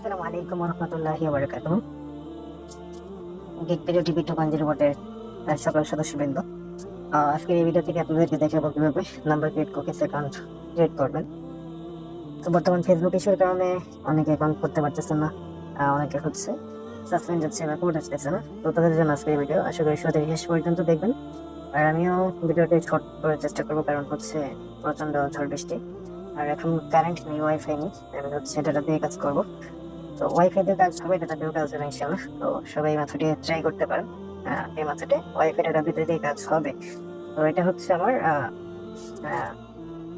আসসালামু আলাইকুম ওয়া রাহমাতুল্লাহি ওয়া বারাকাতুহু। গেট ভিডিও টিভি 2.0 বোর্ডের সকল সদস্যবৃন্দ, আজকের এই ভিডিও থেকে আপনাদেরকে দেখাবো কিভাবে number create cookies account create করবেন। তো বর্তমান ফেসবুক ইস্যুর কারণে অনেকে অ্যাকাউন্ট করতে পারতেছে না, অনেকে হচ্ছে সাসপেন্ড হচ্ছে বা কোড আসতেছে না। তো তাদের জন্য আজকের এই ভিডিও, আশা করি শুরু থেকে শেষ পর্যন্ত দেখবেন। আর আমিও ভিডিওটি শর্ট করার চেষ্টা করবো, কারণ হচ্ছে প্রচন্ড ঝড় বৃষ্টি আর এখন কারেন্ট নেই, ওয়াইফাই নেই, আমি হচ্ছে ডাটা দিয়ে কাজ করবো। তো ওয়াইফাই দিয়ে কাজ হবে, ডাটা দিয়েও কাজ হবে ইনশাল্লাহ। তো সবাই এই মেথডে ট্রাই করতে পারেন। এই মেথডে ওয়াইফাই ডাটা দুটো দিয়ে কাজ হবে। তো এটা হচ্ছে আমার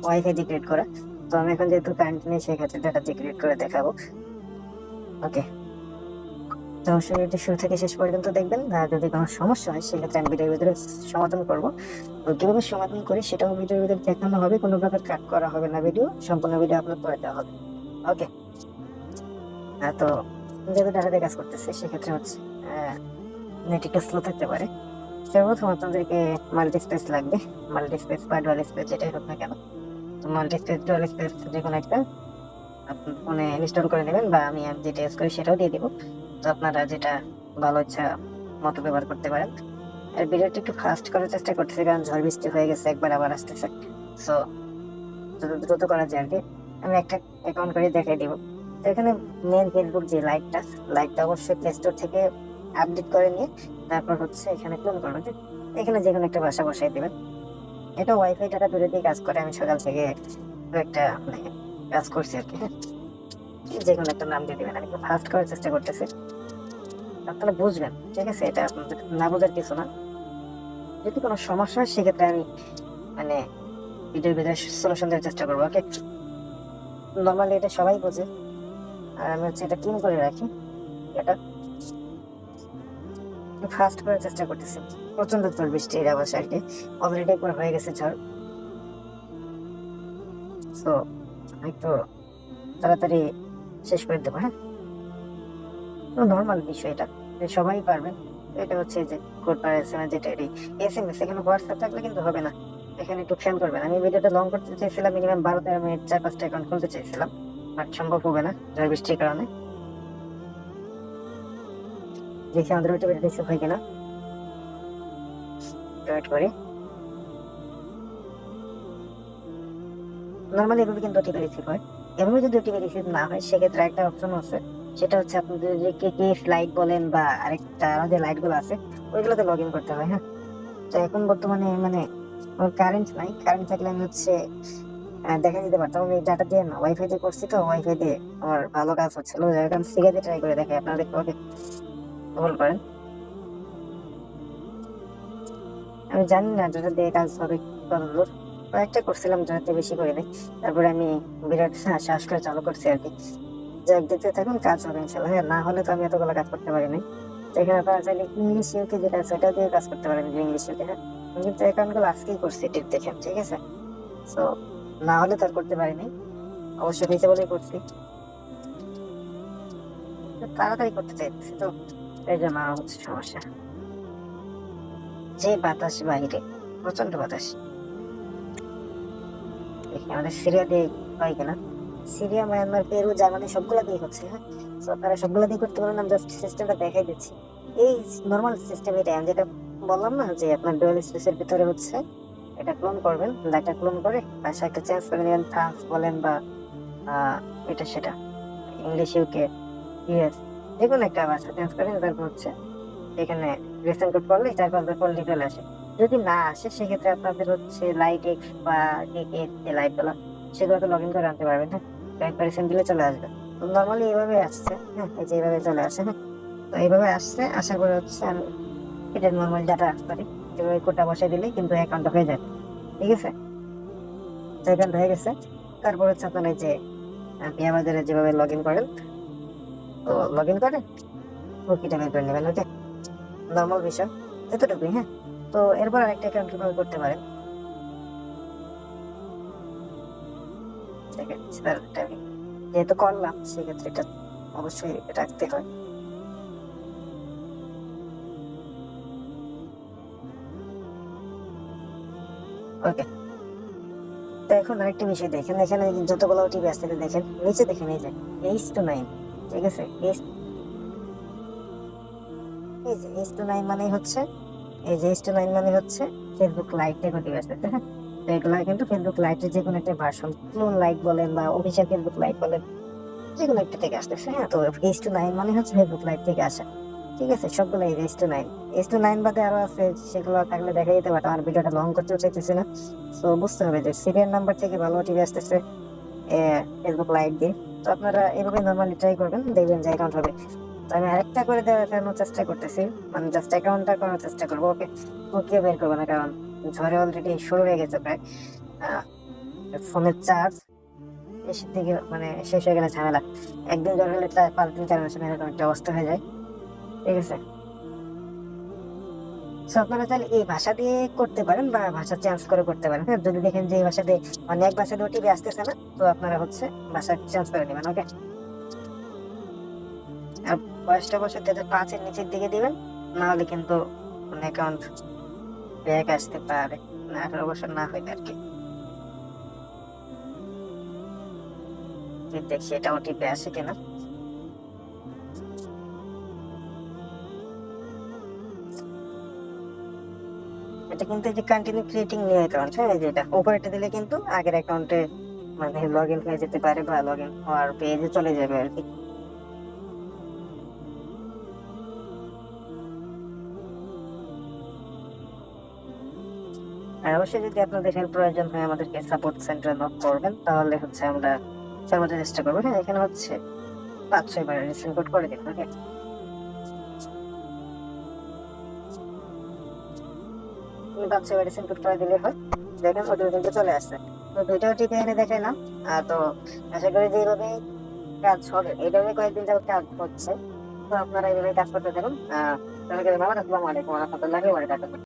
ওয়াইফাই দিয়ে ক্রিয়েট করা। তো আমি এখন যেহেতু কারেন্ট নেই, সেক্ষেত্রে ডাটা দিয়ে ক্রিয়েট করে দেখাবো। ওকে, তো অবশ্যই ভিডিওটি শুরু থেকে শেষ পর্যন্ত দেখবেন। আর যদি কোনো সমস্যা হয় সেক্ষেত্রে আমি ভিডিওর ভিতরে সমাধান করবো। তো কিভাবে সমাধান করি সেটাও ভিডিওর ভিতরে দেখানো হবে, কোনো প্রকার কাট করা হবে না, ভিডিও সম্পূর্ণ ভিডিও আপলোড করে দেওয়া হবে। ওকে, তো যেহেতু ডাটা দিয়ে কাজ করতেছে সেক্ষেত্রে হচ্ছে নেট একটু স্লো থাকতে পারে। সর্বপ্রথম আপনাদেরকে মাল্টি স্পেস লাগবে, মাল্টি স্পেস বা ডুয়াল স্পেস যেটাই হোক না কেন। তো মাল্টি স্পেস ডুয়াল স্পেস যে কোনো একটা আপনি ফোনে ইনস্টল করে নেবেন, বা আমি যেটা ইউজ করি সেটাও দিয়ে দিব। তো আপনারা যেটা ভালো ইচ্ছা মতো ব্যবহার করতে পারেন। আর ভিডিওটা একটু ফাস্ট করার চেষ্টা করতেছে, কারণ ঝড় বৃষ্টি হয়ে গেছে, একবার আবার আসতেছে। সো যত দ্রুত করা যায় আর কি। আমি একটা অ্যাকাউন্ট করে দেখাই দিব। তো এখানে মেন ফেসবুক যে লাইকটা অবশ্যই প্লে স্টোর থেকে আপডেট করে নিয়ে তারপর হচ্ছে এখানে ক্লোন করবেন। এখানে যে কোনো একটা ভাষা বসাই দিবেন। এটা ওয়াইফাই ডাটা দূরে দিয়ে কাজ করে, আমি সকাল থেকে একটা মানে কাজ করছি আর কি। হ্যাঁ, যে কোনো একটা নাম দিয়ে দিবেন। আমি একটু ফাস্ট করার চেষ্টা করতেছি, আপনারা বুঝবেন, ঠিক আছে? এটা আপনাদের না বোঝার কিছু না। যদি কোনো সমস্যা হয় সেক্ষেত্রে আমি মানে ভিডিওর ভিতরে সলিউশন দেওয়ার চেষ্টা করবো। ওকে, নর্মালি এটা সবাই বোঝে, আর আমি হচ্ছে এটা ক্লিন করে রাখি। এটা ফাস্ট করার চেষ্টা করতেছি, প্রচন্ড ঝড় বৃষ্টির আবাস আর কি। অলরেডি একবার হয়ে গেছে ঝড়। তো একটু তাড়াতাড়ি শেষ করে দেবো। হ্যাঁ, নর্মাল বিষয়, এটা সবাই পারবেন। এটা হচ্ছে যে কোড পার এসএমএস, যেটা এসএমএস, এখানে হোয়াটসঅ্যাপ থাকলে কিন্তু হবে না। এখানে একটু খেয়াল করবেন। আমি ভিডিওটা লং করতে চাইছিলাম, মিনিমাম 12-13 মিনিট, 4-5টা অ্যাকাউন্ট খুলতে চাইছিলাম, বাট সম্ভব হবে না ঝড় বৃষ্টির কারণে। দেখি আমাদের ওইটা রিসিভ হয় কিনা, ওয়েট করি। নর্মালি এভাবে কিন্তু ওটিপি রিসিভ হয়। এভাবে যদি ওটিপি রিসিভ না হয় সেক্ষেত্রে একটা অপশন আছে, সেটা হচ্ছে আপনাদের যে কে লাইট বলেন বা আরেকটা আমাদের লাইট গুলো আছে, ওইগুলোতে লগ ইন করতে হয়। হ্যাঁ, তো এখন বর্তমানে মানে কারেন্ট নাই, কারেন্ট থাকলে আমি হচ্ছে দেখা দিতে পারতাম। আমি ডাটা দিয়ে না, ওয়াইফাই দিয়ে করছি, তো ওয়াইফাই দিয়ে আমার ভালো কাজ হচ্ছিল। এখন সিগা দিয়ে ট্রাই করে দেখে আপনারা দেখতে পাবেন, কল করেন। আমি জানি না ডাটা দিয়ে কাজ হবে কতদূর, কয়েকটা করছিলাম, ডাটাতে বেশি করিনি। তারপরে আমি বিরাট শ্বাস করে চালু করছি আর কি। যাক, দেখতে থাকুন, কাজ হবে ইনশাল্লাহ। হ্যাঁ, না হলে তো আমি এতগুলো কাজ করতে পারিনি। তো এখানে আপনারা চাইলে ইংলিশ ইউকে যেটা আছে ওটা দিয়ে কাজ করতে পারেন, যে ইংলিশ ইউকে। হ্যাঁ, আমি কিন্তু অ্যাকাউন্টগুলো আজকেই করছি টিপ দেখেন, ঠিক আছে? তো না হলে তার করতে পারিনি, অবশ্যই হয়েছে বলেই করছি। তাড়াতাড়ি করতে চাইতেছি, তো এই জন্য হচ্ছে সমস্যা। যে বাতাস বাইরে, প্রচন্ড বাতাস। দেখি আমাদের সিরিয়া দিয়ে হয় কিনা। সিরিয়া, মায়ানমার, পেরু, জার্মানি সবগুলা দিয়ে হচ্ছে। হ্যাঁ, তো আপনারা সবগুলা দিয়ে করতে পারেন, আমি জাস্ট সিস্টেমটা দেখাই দিচ্ছি। এই নর্মাল সিস্টেম, এটা আমি যেটা বললাম না, যে আপনার ডুয়াল স্পেসের ভিতরে হচ্ছে এটা ক্লোন করবেন, ডাটা ক্লোন করে ভাষা একটা চেঞ্জ করে নেবেন, ফ্রান্স বলেন বা এটা সেটা, ইংলিশ ইউকে, ইউএস, যে কোনো একটা ভাষা চেঞ্জ করেন। তারপর হচ্ছে এখানে রিসেন্ট কোড করলে 4-5 বার করলে চলে আসে। যদি না আসে সেক্ষেত্রে আপনাদের হচ্ছে লাইট এক্স বা যে লাইট গুলো, সেগুলোকে লগ ইন করে আনতে পারবেন। হ্যাঁ, একবার রিসেন্ট দিলে চলে আসবে। তো নর্মালি এইভাবে আসছে। হ্যাঁ, এই যে এইভাবে চলে আসে। হ্যাঁ, তো এইভাবে আসছে, আশা করি হচ্ছে আমি এটা নর্মাল ডাটা আসতে পারি। এভাবে কোডটা বসাই দিলেই কিন্তু অ্যাকাউন্টটা হয়ে যায়, ঠিক আছে? তো অ্যাকাউন্ট হয়ে গেছে। তারপর হচ্ছে আপনার এই যে বিয়া বাজারে যেভাবে লগ ইন করেন, তো লগ ইন করে কুকিটা বের করে নেবেন। ওকে, নর্মাল বিষয়, এতটুকুই। হ্যাঁ, তো এরপর আরেকটা অ্যাকাউন্ট কিভাবে করতে পারেন দেখেন। সেটা আমি যেহেতু করলাম সেক্ষেত্রে এটা অবশ্যই রাখতে হয়। ওকে, তো এখন আরেকটা বিষয় দেখেন, এখানে যতগুলো ওটিপি আসছে দেখেন, নিচে দেখেন এই যে 8 to 9, ঠিক আছে। এই যে S29 মানে হচ্ছে, এই যে S29 মানে হচ্ছে ফেসবুক লাইট থেকে ওটিপি আসতেছে, হ্যাঁ। তো এগুলো কিন্তু ফেসবুক লাইটের যে কোনো একটা ভার্সন, ক্লোন লাইট বলেন বা অফিসিয়াল ফেসবুক লাইট বলেন, যে কোনো একটা থেকে আসতেছে, হ্যাঁ। তো S29 মানে হচ্ছে ফেসবুক লাইট থেকে আসা, ঠিক আছে। সবগুলো S29, S29 বাদে আরো আছে, সেগুলো থাকলে দেখা যেতে পারে। আমার ভিডিওটা লং করতেও চাইতেছি না, তো বুঝতে হবে যে সিরিয়াল নাম্বার থেকে ভালো ওটিপি আসতেছে ফেসবুক লাইট দিয়ে। তো আপনারা এভাবে নর্মালি ট্রাই করবেন, দেখবেন যে অ্যাকাউন্ট হবে। তো আমি আরেকটা করে দেখানোর চেষ্টা করতেছি, মানে জাস্ট অ্যাকাউন্টটা করার চেষ্টা করবো। ওকে, ওকে বের করবো না, কারণ ঝড়ে অলরেডি শুরু হয়ে গেছে প্রায়। ফোনের চার্জ শেষের দিকে, মানে শেষ হয়ে গেলে ঝামেলা। একদিন জ্বর হলে প্রায় 5 দিন 4 মাসের এরকম একটা অবস্থা হয়ে যায়, ঠিক আছে। So, আপনারা চাইলে এই ভাষা দিয়ে করতে পারেন বা ভাষা চেঞ্জ করে করতে পারেন, হ্যাঁ। যদি দেখেন যে এই ভাষা দিয়ে, মানে এক ভাষা দিয়ে ওটিপি আসতেছে না, তো আপনারা হচ্ছে ভাষা চেঞ্জ করে নেবেন, ওকে। আর বয়সটা অবশ্যই 5-এর নিচের দিকে দিবেন, না হলে কিন্তু অ্যাকাউন্ট ব্যাক আসতে পারে, না 18 বছর না হইলে আর কি। দেখি এটা ওটিপি আসে কিনা। এটা কিন্তু এই যে কন্টিনিউ ক্রিয়েটিং নিউ অ্যাকাউন্ট, হ্যাঁ। এই যে এটা উপরেটা দিলে কিন্তু আগের অ্যাকাউন্টে মানে লগ ইন হয়ে যেতে পারে বা লগ ইন হওয়ার পেজে চলে যাবে আর কি। আর অবশ্যই যদি আপনাদের হেল্প প্রয়োজন হয় আমাদেরকে সাপোর্ট সেন্টারে নক করবেন, তাহলে হচ্ছে আমরা সর্বোচ্চ চেষ্টা করবো, হ্যাঁ। এখানে হচ্ছে 5-6 বার রিসেন্ড কোড করে দিন, ওকে। 5-6 বার রিসেন্ড কোড করে দিলে হয়। দেখেন ওটিপি কিন্তু চলে আসছে। তো দুইটা ওটিপি এনে দেখাইলাম। তো আশা করি যে এইভাবে কাজ হবে, এইভাবে কয়েকদিন যাবত কাজ হচ্ছে। তো আপনারা এইভাবে কাজ করতে থাকুন। তাহলে আসসালামু আলাইকুম ওয়া রাহমাতুল্লাহি ওয়া বারাকাতুহু।